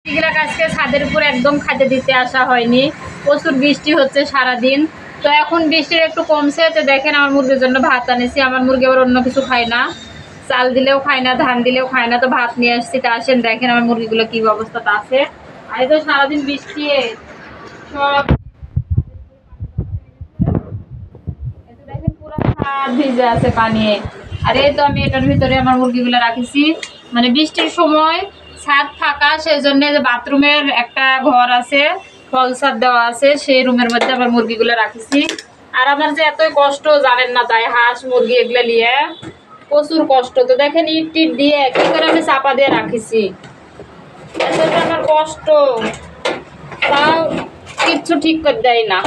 এগুলাকে আজকে ছাদের উপর একদম খাইতে দিতে আসা হয়নি, প্রচুর বৃষ্টি হচ্ছে সারাদিন। তো এখন বৃষ্টির একটু কমছে, তো দেখেন আমার মুরগির জন্য ভাত আনেছি। আমার মুরগি আবার অন্য কিছু খায় না, চাল দিলেও খায় না, ধান দিলেও খায় না, তো ভাত নিয়ে আসছি। তা আসেন দেখেন আমার মুরগিগুলো কি অবস্থাটা আছে। আর এই তো সারাদিন বৃষ্টি, সব দেখেন পুরো ছাদ ভিজে আছে পানি। আর এই তো আমি এটার ভিতরে আমার মুরগিগুলো রাখিছি, মানে বৃষ্টির সময় ছাদ ফাঁকা, সেই জন্য যে বাথরুমের একটা ঘর আছে, ফল ছাদ দেওয়া আছে, সেই রুমের মধ্যে আমার মুরগিগুলো রাখিছি। আর আমার যে এতই কষ্ট জানেন না, তাই হাঁস মুরগি এগুলো নিয়ে প্রচুর কষ্ট। তো দেখেন ইট টিট দিয়ে কি করে আমি চাপা দিয়ে রাখিছি, এতটা আমার কষ্ট, তাও কিচ্ছু ঠিক করে দেয় না।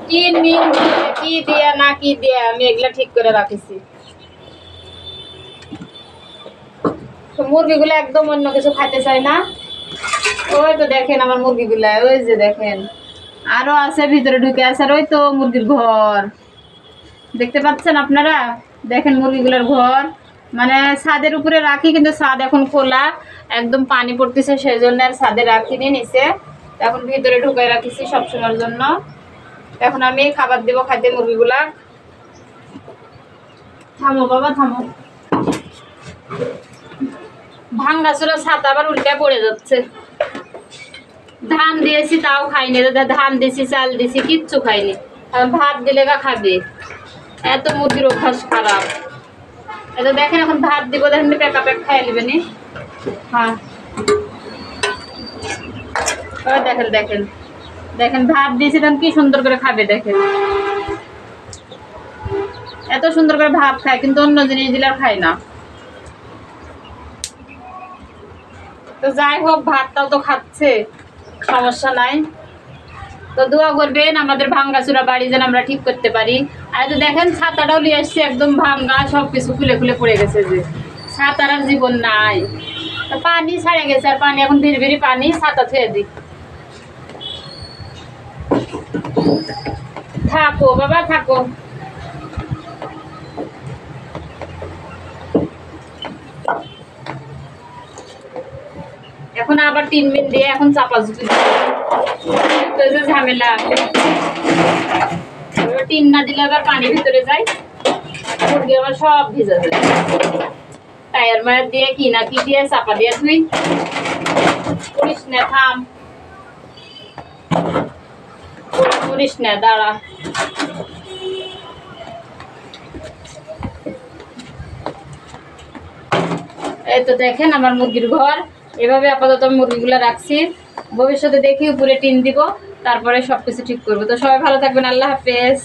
কি নিম কি দিয়া না কি দিয়া আমি এগুলা ঠিক করে রাখিছি। তো মুরগিগুলো একদম অন্য কিছু খাইতে চায় না। ওই তো দেখেন আমার মুরগিগুলা, ওই যে দেখেন আরো আছে ভিতরে ঢুকে আছে। আর ওই তো মুরগির ঘর দেখতে পাচ্ছেন আপনারা, দেখেন মুরগিগুলোর ঘর। মানে ছাদের উপরে রাখি, কিন্তু ছাদ এখন খোলা, একদম পানি পড়তেছে, সেই জন্য আর ছাদে রাখিনি নিচে। এখন ভিতরে ঢুকাই রাখিছি সবসময়ের জন্য। এখন আমি খাবার দেবো খাইতে মুরগিগুলা। থামো বাবা থামো, ভাঙ্গাচোরা ছাদ আবার উল্টা পড়ে যাচ্ছে। ধান দিয়েছি তাও খাইনি, ধান দিয়েছি চাল দিয়েছি কিচ্ছু খাইনি। ভাত দিলে গা খাবে, এত মুরগির অভ্যাস খারাপ। এত দেখেন এখন ভাত দিব, দেখেন প্যাকা প্যাক খাই নেবে নি। হ্যাঁ দেখেন দেখেন দেখেন ভাত দিয়েছি তখন কি সুন্দর করে খাবে, দেখেন এত সুন্দর করে ভাত খায়, কিন্তু অন্য জিনিস দিলে আর খায় না। তো যাই হোক, ভাতটাও তো খাচ্ছে, সমস্যা নাই। তো দোয়া করবেন আমাদের ভাঙ্গাচুরা বাড়ি যেন আমরা ঠিক করতে পারি। আর তো দেখেন ছাতাটাও নিয়ে আসছে, একদম ভাঙ্গা, সবকিছু খুলে খুলে পড়ে গেছে, যে ছাতার আর জীবন নাই। তো পানি ছাড়ে গেছে, আর পানি এখন ধীরে ধীরে পানি, ছাতা ছুঁয়ে দিই। থাকো বাবা থাকো। এখন আবার 3 মিনিট দিয়ে এখন চাপা ঝুঁকি দিয়ে ঝামেলা। টিন না দিলে আবার পানি ভিতরে যায়, মুরগি আবার সব ভিজে যায়। টায়ার মায়ের দিয়ে কি না কি দিয়ে চাপা দিয়ে তুই করিস না, থাম করিস না, দাঁড়া। এই তো দেখেন আমার মুরগির ঘর, এভাবে আপাতত মুরগিগুলো রাখছি। ভবিষ্যতে দেখি উপরে টিন দিব, তারপরে সবকিছু ঠিক করবো। তো সবাই ভালো থাকবেন, আল্লাহ হাফেজ।